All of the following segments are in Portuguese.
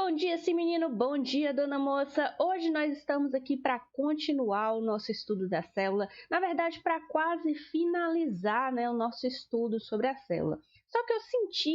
Bom dia, sim, menino. Bom dia, dona moça. Hoje nós estamos aqui para continuar o nosso estudo da célula. Na verdade, para quase finalizar, o nosso estudo sobre a célula. Só que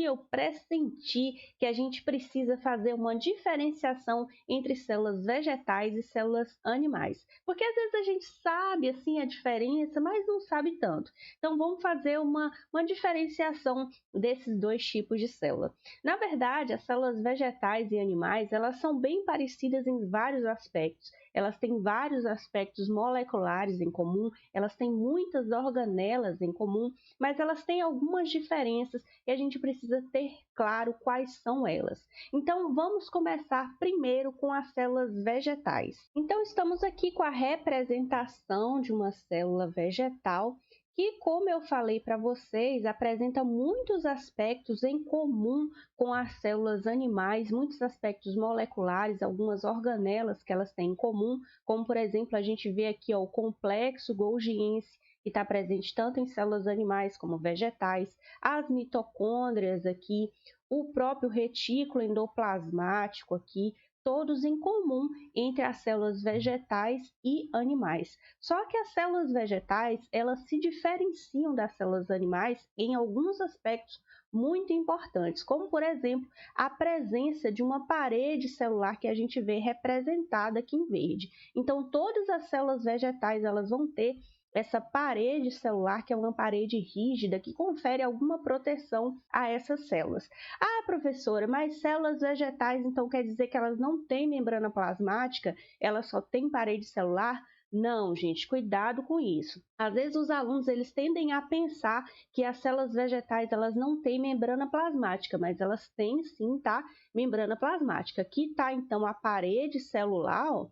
eu pressenti que a gente precisa fazer uma diferenciação entre células vegetais e células animais. Porque às vezes a gente sabe assim a diferença, mas não sabe tanto. Então vamos fazer uma diferenciação desses dois tipos de célula. Na verdade, as células vegetais e animais, elas são bem parecidas em vários aspectos. Elas têm vários aspectos moleculares em comum, elas têm muitas organelas em comum, mas elas têm algumas diferenças e a gente precisa ter claro quais são elas. Então, vamos começar primeiro com as células vegetais. Então, estamos aqui com a representação de uma célula vegetal que, como eu falei para vocês, apresenta muitos aspectos em comum com as células animais, muitos aspectos moleculares, algumas organelas que elas têm em comum, como por exemplo a gente vê aqui o complexo golgiense, que está presente tanto em células animais como vegetais, as mitocôndrias aqui, o próprio retículo endoplasmático aqui, todos em comum entre as células vegetais e animais. Só que as células vegetais, elas se diferenciam das células animais em alguns aspectos muito importantes, como por exemplo, a presença de uma parede celular que a gente vê representada aqui em verde. Então, todas as células vegetais, elas vão ter essa parede celular, que é uma parede rígida, que confere alguma proteção a essas células. Ah, professora, mas células vegetais, então quer dizer que elas não têm membrana plasmática? Elas só têm parede celular? Não, gente, cuidado com isso. Às vezes os alunos eles tendem a pensar que as células vegetais elas não têm membrana plasmática, mas elas têm sim, tá? Membrana plasmática. Aqui está então a parede celular, ó,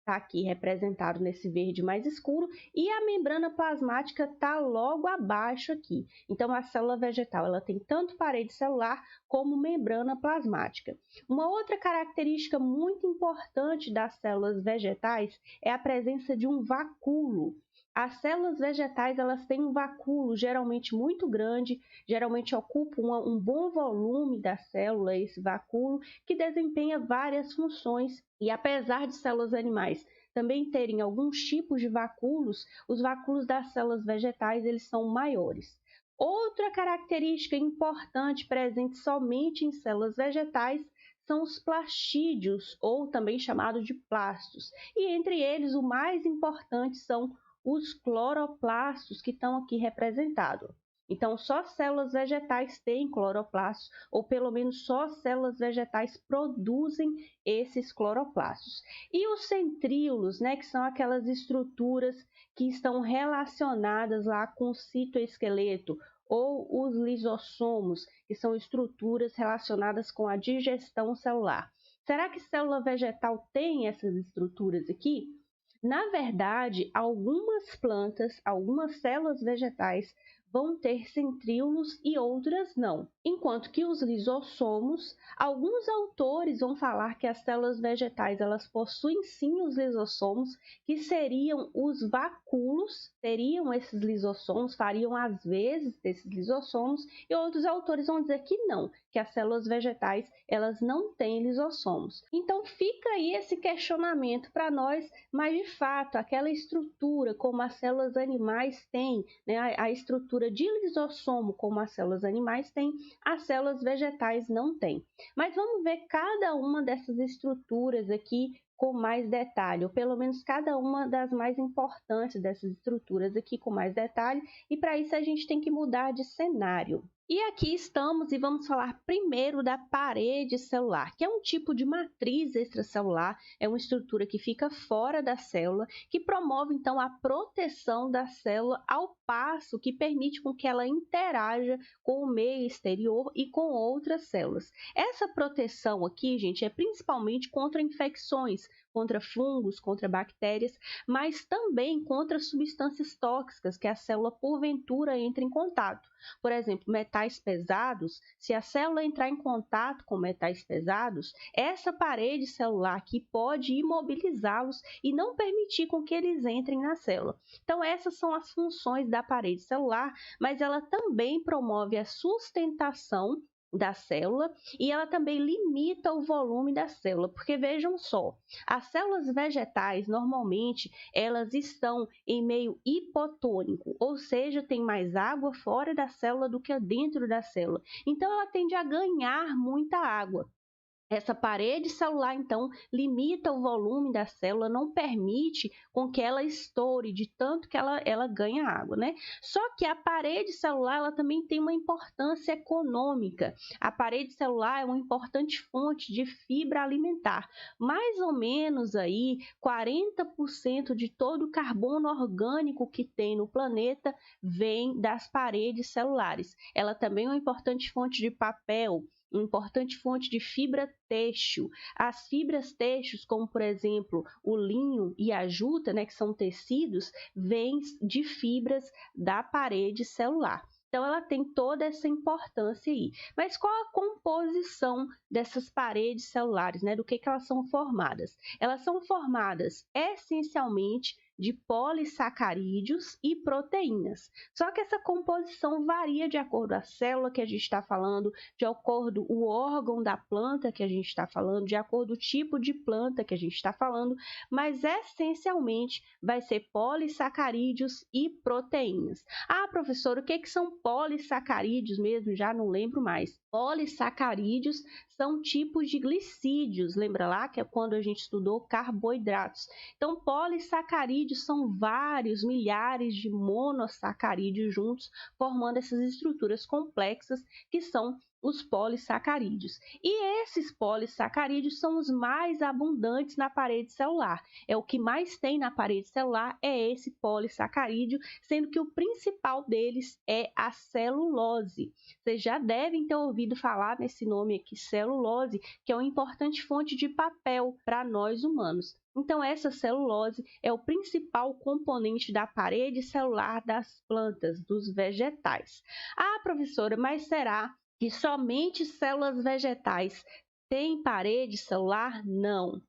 está aqui representado nesse verde mais escuro, e a membrana plasmática está logo abaixo aqui. Então, a célula vegetal ela tem tanto parede celular como membrana plasmática. Uma outra característica muito importante das células vegetais é a presença de um vacúolo. As células vegetais elas têm um vacúolo geralmente muito grande, geralmente ocupa um bom volume da célula, esse vacúolo, que desempenha várias funções. E apesar de células animais também terem alguns tipos de vacúolos, os vacúolos das células vegetais eles são maiores. Outra característica importante presente somente em células vegetais são os plastídeos, ou também chamados de plastos. E entre eles, o mais importante são os cloroplastos, que estão aqui representados. Então, só células vegetais têm cloroplastos, ou pelo menos só células vegetais produzem esses cloroplastos. E os centríolos, que são aquelas estruturas que estão relacionadas lá com o citoesqueleto, ou os lisossomos, que são estruturas relacionadas com a digestão celular. Será que célula vegetal tem essas estruturas aqui? Na verdade, algumas plantas, algumas células vegetais vão ter centríolos e outras não. Enquanto que os lisossomos, alguns autores vão falar que as células vegetais elas possuem sim os lisossomos, que seriam os vacúolos, teriam esses lisossomos, fariam as vezes desses lisossomos, e outros autores vão dizer que não, que as células vegetais elas não têm lisossomos. Então fica aí esse questionamento para nós, mas de fato aquela estrutura como as células animais têm, a estrutura de lisossomo como as células animais têm, as células vegetais não têm. Mas vamos ver cada uma dessas estruturas aqui com mais detalhe, ou pelo menos cada uma das mais importantes dessas estruturas aqui com mais detalhe, e para isso a gente tem que mudar de cenário. E aqui estamos e vamos falar primeiro da parede celular, que é um tipo de matriz extracelular, é uma estrutura que fica fora da célula, que promove então a proteção da célula ao passo que permite com que ela interaja com o meio exterior e com outras células. Essa proteção aqui, gente, é principalmente contra infecções, contra fungos, contra bactérias, mas também contra substâncias tóxicas que a célula porventura entra em contato. Por exemplo, metais pesados, se a célula entrar em contato com metais pesados, essa parede celular aqui pode imobilizá-los e não permitir com que eles entrem na célula. Então, essas são as funções da parede celular, mas ela também promove a sustentação da célula e ela também limita o volume da célula, porque vejam só, as células vegetais normalmente elas estão em meio hipotônico, ou seja, tem mais água fora da célula do que dentro da célula. Então ela tende a ganhar muita água. Essa parede celular, então, limita o volume da célula, não permite com que ela estoure de tanto que ela ganha água, né? Só que a parede celular, ela também tem uma importância econômica. A parede celular é uma importante fonte de fibra alimentar. Mais ou menos aí, 40% de todo o carbono orgânico que tem no planeta vem das paredes celulares. Ela também é uma importante fonte de papel, uma importante fonte de fibra têxtil. As fibras têxteis, como por exemplo o linho e a juta, né, que são tecidos, vêm de fibras da parede celular. Então, ela tem toda essa importância aí. Mas qual a composição dessas paredes celulares, né? Do que elas são formadas? Elas são formadas essencialmente de polissacarídeos e proteínas. Só que essa composição varia de acordo com a célula que a gente está falando, de acordo com o órgão da planta que a gente está falando, de acordo com o tipo de planta que a gente está falando, mas essencialmente vai ser polissacarídeos e proteínas. Ah, professor, o que são polissacarídeos mesmo? Já não lembro mais. Polissacarídeos são tipos de glicídios, lembra lá que é quando a gente estudou carboidratos. Então, polissacarídeos são vários milhares de monossacarídeos juntos, formando essas estruturas complexas que são os polissacarídeos. E esses polissacarídeos são os mais abundantes na parede celular. É o que mais tem na parede celular é esse polissacarídeo, sendo que o principal deles é a celulose. Vocês já devem ter ouvido falar nesse nome aqui, celulose, que é uma importante fonte de papel para nós humanos. Então, essa celulose é o principal componente da parede celular das plantas, dos vegetais. Ah, professora, mas será que somente células vegetais têm parede celular? Não.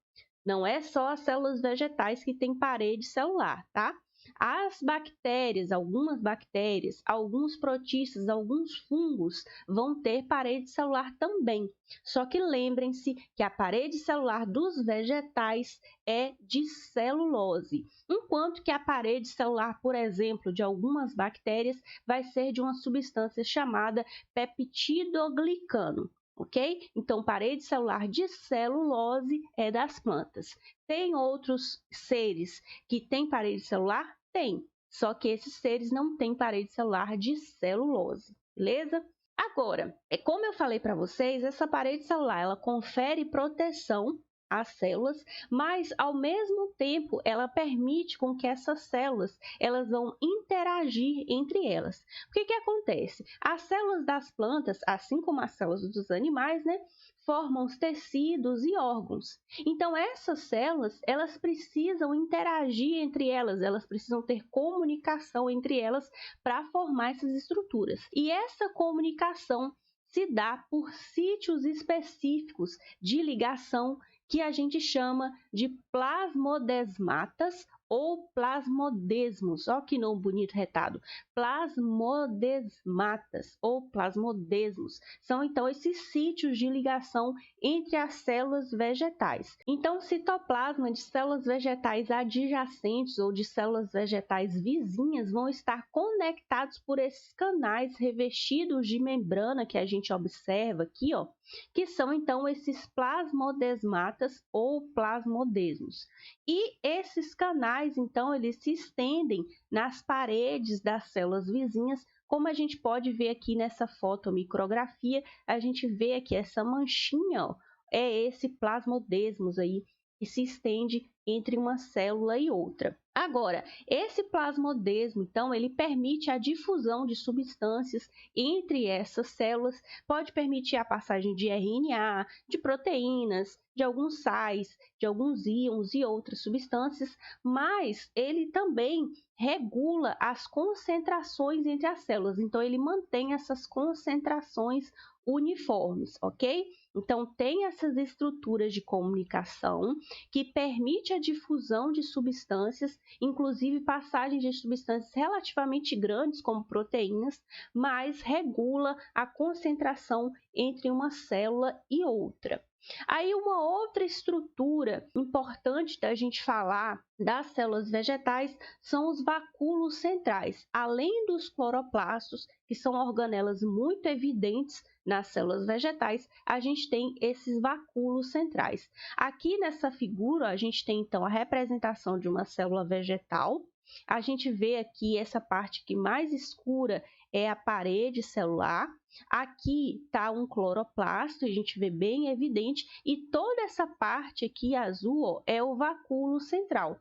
Não é só as células vegetais que têm parede celular, tá? As bactérias, algumas bactérias, alguns protistas, alguns fungos vão ter parede celular também. Só que lembrem-se que a parede celular dos vegetais é de celulose, enquanto que a parede celular, por exemplo, de algumas bactérias vai ser de uma substância chamada peptidoglicano. Ok? Então, parede celular de celulose é das plantas. Tem outros seres que têm parede celular? Tem. Só que esses seres não têm parede celular de celulose, beleza? Agora, como eu falei para vocês, essa parede celular ela confere proteção às células, mas ao mesmo tempo ela permite com que essas células elas vão interagir entre elas. O que acontece? As células das plantas, assim como as células dos animais, né, formam os tecidos e órgãos. Então essas células elas precisam interagir entre elas, elas precisam ter comunicação entre elas para formar essas estruturas. E essa comunicação se dá por sítios específicos de ligação que a gente chama de plasmodesmatas ou plasmodesmos. Olha que nome bonito retado. Plasmodesmatas ou plasmodesmos são então esses sítios de ligação entre as células vegetais. Então, o citoplasma de células vegetais adjacentes ou de células vegetais vizinhas vão estar conectados por esses canais revestidos de membrana que a gente observa aqui, ó, que são então esses plasmodesmatas ou plasmodesmos. E esses canais, então, eles se estendem nas paredes das células vizinhas, como a gente pode ver aqui nessa fotomicrografia, a gente vê aqui essa manchinha, ó, é esse plasmodesmos aí, que se estende entre uma célula e outra. Agora, esse plasmodesmo, então, ele permite a difusão de substâncias entre essas células, pode permitir a passagem de RNA, de proteínas, de alguns sais, de alguns íons e outras substâncias, mas ele também regula as concentrações entre as células. Então, ele mantém essas concentrações uniformes, ok? Então, tem essas estruturas de comunicação que permite a difusão de substâncias, inclusive passagem de substâncias relativamente grandes, como proteínas, mas regula a concentração entre uma célula e outra. Aí, uma outra estrutura importante da gente falar das células vegetais são os vacúolos centrais. Além dos cloroplastos, que são organelas muito evidentes nas células vegetais, a gente tem esses vacúolos centrais. Aqui nessa figura, a gente tem então a representação de uma célula vegetal. A gente vê aqui essa parte que mais escura é a parede celular. Aqui está um cloroplasto, a gente vê bem evidente, e toda essa parte aqui azul ó, é o vacúolo central.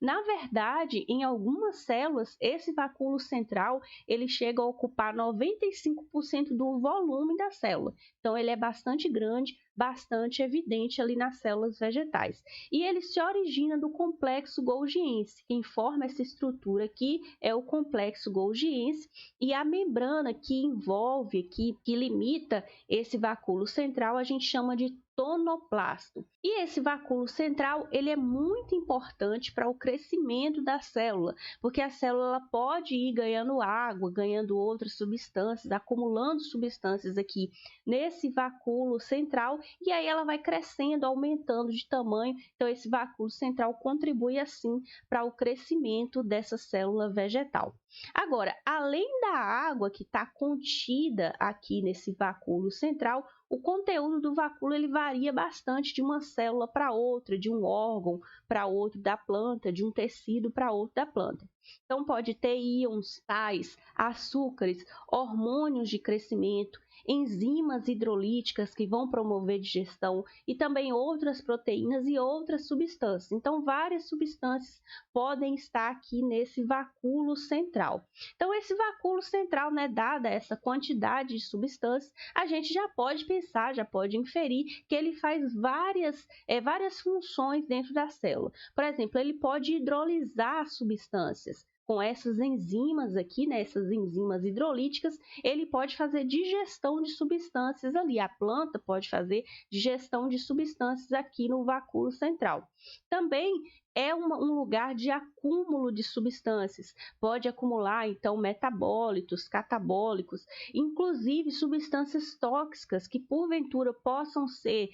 Na verdade, em algumas células, esse vacúolo central ele chega a ocupar 95% do volume da célula. Então, ele é bastante grande, bastante evidente ali nas células vegetais. E ele se origina do complexo golgiense. Quem forma essa estrutura aqui é o complexo golgiense, e a membrana que envolve, que limita esse vacúolo central, a gente chama de tonoplasto. E esse vacúolo central ele é muito importante para o crescimento da célula, porque a célula pode ir ganhando água, ganhando outras substâncias, acumulando substâncias aqui nesse vacúolo central, e aí ela vai crescendo, aumentando de tamanho. Então, esse vacúolo central contribui assim para o crescimento dessa célula vegetal. Agora, além da água que está contida aqui nesse vacúolo central, o conteúdo do vacúolo ele varia bastante de uma célula para outra, de um órgão para outro da planta, de um tecido para outro da planta. Então, pode ter íons, sais, açúcares, hormônios de crescimento, enzimas hidrolíticas que vão promover digestão e também outras proteínas e outras substâncias. Então, várias substâncias podem estar aqui nesse vacúolo central. Então, esse vacúolo central, né, dada essa quantidade de substâncias, a gente já pode pensar, já pode inferir que ele faz várias funções dentro da célula. Por exemplo, ele pode hidrolisar substâncias. Com essas enzimas aqui, né, essas enzimas hidrolíticas, ele pode fazer digestão de substâncias ali. A planta pode fazer digestão de substâncias aqui no vacúolo central. Também é um lugar de acúmulo de substâncias. Pode acumular, então, metabólitos, catabólicos, inclusive substâncias tóxicas que, porventura, possam ser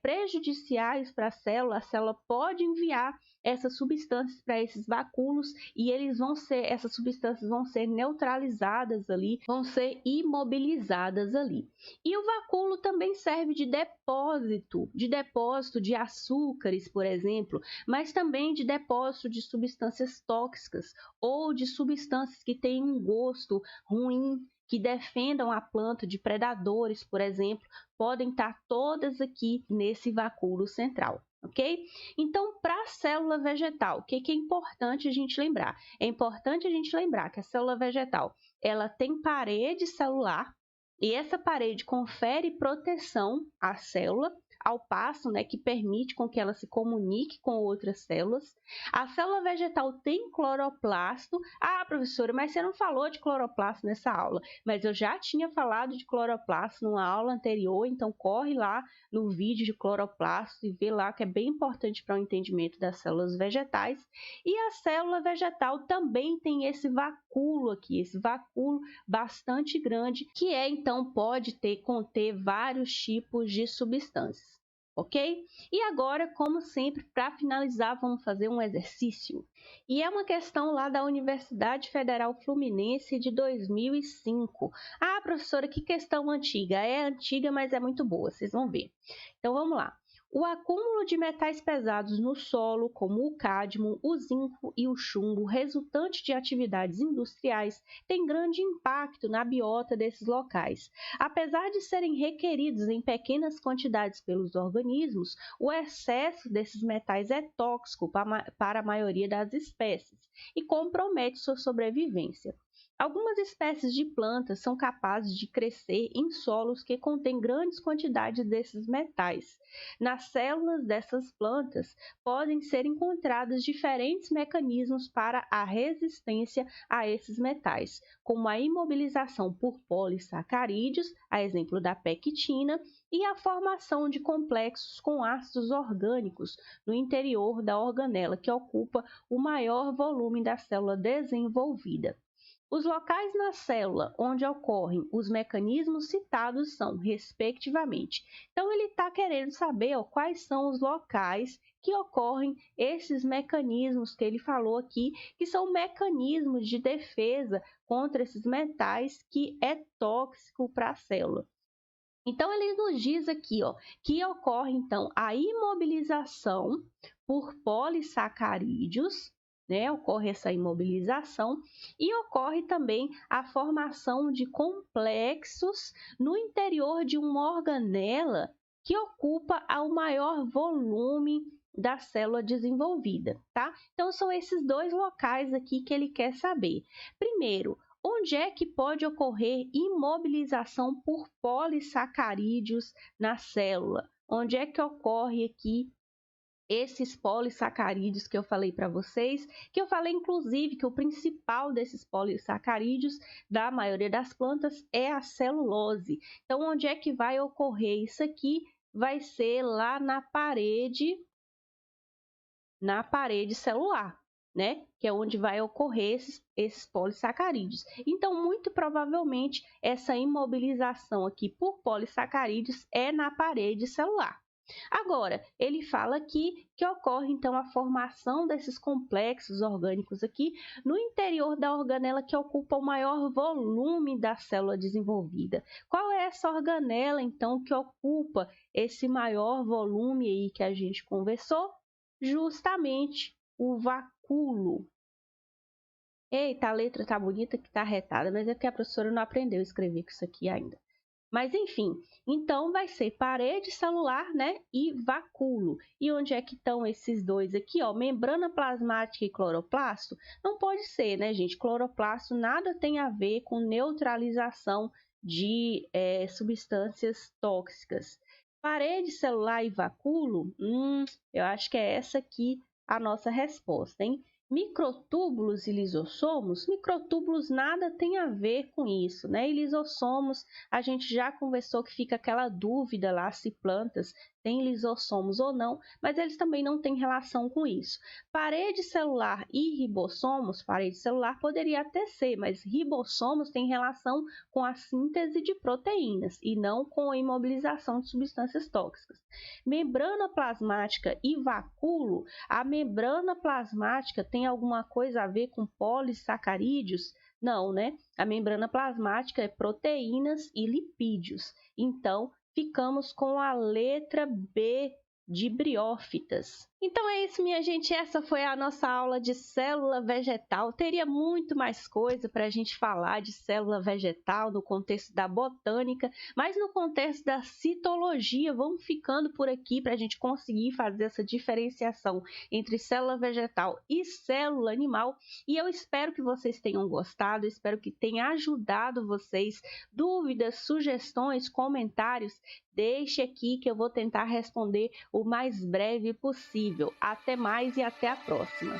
prejudiciais para a célula pode enviar essas substâncias para esses vacúolos e essas substâncias vão ser neutralizadas ali, vão ser imobilizadas ali. E o vacúolo também serve de depósito de açúcares, por exemplo, mas também de depósito de substâncias tóxicas ou de substâncias que têm um gosto ruim, que defendam a planta de predadores, por exemplo, podem estar todas aqui nesse vacúolo central. Ok? Então, para a célula vegetal, o que é importante a gente lembrar? É importante a gente lembrar que a célula vegetal ela tem parede celular e essa parede confere proteção à célula, ao passo, né, que permite com que ela se comunique com outras células. A célula vegetal tem cloroplasto. Ah, professora, mas você não falou de cloroplasto nessa aula. Mas eu já tinha falado de cloroplasto numa aula anterior, então corre lá no vídeo de cloroplasto e vê lá que é bem importante para o entendimento das células vegetais. E a célula vegetal também tem esse vacúolo aqui, esse vacúolo bastante grande, que então pode conter vários tipos de substâncias. Ok? E agora, como sempre, para finalizar, vamos fazer um exercício. E é uma questão lá da Universidade Federal Fluminense de 2005. Ah, professora, que questão antiga. É antiga, mas é muito boa, vocês vão ver. Então, vamos lá. O acúmulo de metais pesados no solo, como o cádmio, o zinco e o chumbo, resultante de atividades industriais, tem grande impacto na biota desses locais. Apesar de serem requeridos em pequenas quantidades pelos organismos, o excesso desses metais é tóxico para a maioria das espécies e compromete sua sobrevivência. Algumas espécies de plantas são capazes de crescer em solos que contêm grandes quantidades desses metais. Nas células dessas plantas podem ser encontrados diferentes mecanismos para a resistência a esses metais, como a imobilização por polissacarídeos, a exemplo da pectina, e a formação de complexos com ácidos orgânicos no interior da organela, que ocupa o maior volume da célula desenvolvida. Os locais na célula onde ocorrem os mecanismos citados são, respectivamente. Então, ele está querendo saber quais são os locais que ocorrem esses mecanismos que ele falou aqui, que são mecanismos de defesa contra esses metais que é tóxico para a célula. Então, ele nos diz aqui que ocorre então a imobilização por polissacarídeos, né? Ocorre essa imobilização e ocorre também a formação de complexos no interior de uma organela que ocupa o maior volume da célula desenvolvida, tá? Então, são esses dois locais aqui que ele quer saber. Primeiro, onde é que pode ocorrer imobilização por polissacarídeos na célula? Onde é que ocorre aqui esses polissacarídeos que eu falei para vocês, que eu falei inclusive que o principal desses polissacarídeos da maioria das plantas é a celulose. Então, onde é que vai ocorrer isso aqui? Vai ser lá na parede celular, né? Que é onde vai ocorrer esses polissacarídeos. Então, muito provavelmente, essa imobilização aqui por polissacarídeos é na parede celular. Agora, ele fala aqui que ocorre, então, a formação desses complexos orgânicos aqui no interior da organela que ocupa o maior volume da célula desenvolvida. Qual é essa organela, então, que ocupa esse maior volume aí que a gente conversou? Justamente o vacúolo. Eita, a letra tá bonita que tá retada, mas é porque a professora não aprendeu a escrever com isso aqui ainda. Mas enfim, então vai ser parede celular, né, e vacúolo. E onde é que estão esses dois aqui, ó? Membrana plasmática e cloroplasto? Não pode ser, né, gente? Cloroplasto nada tem a ver com neutralização de substâncias tóxicas. Parede celular e vacúolo? Eu acho que é essa aqui a nossa resposta, hein? Microtúbulos e lisossomos? Microtúbulos nada tem a ver com isso, né? E lisossomos, a gente já conversou que fica aquela dúvida lá se plantas têm lisossomos ou não, mas eles também não têm relação com isso. Parede celular e ribossomos, parede celular poderia até ser, mas ribossomos tem relação com a síntese de proteínas e não com a imobilização de substâncias tóxicas. Membrana plasmática e vacúolo, a membrana plasmática tem alguma coisa a ver com polissacarídeos? Não, né? A membrana plasmática é proteínas e lipídios. Então, ficamos com a letra B de briófitas. Então é isso, minha gente. Essa foi a nossa aula de célula vegetal. Teria muito mais coisa para a gente falar de célula vegetal no contexto da botânica, mas no contexto da citologia, vamos ficando por aqui para a gente conseguir fazer essa diferenciação entre célula vegetal e célula animal. E eu espero que vocês tenham gostado, espero que tenha ajudado vocês. Dúvidas, sugestões, comentários, deixe aqui que eu vou tentar responder o mais breve possível. Até mais e até a próxima!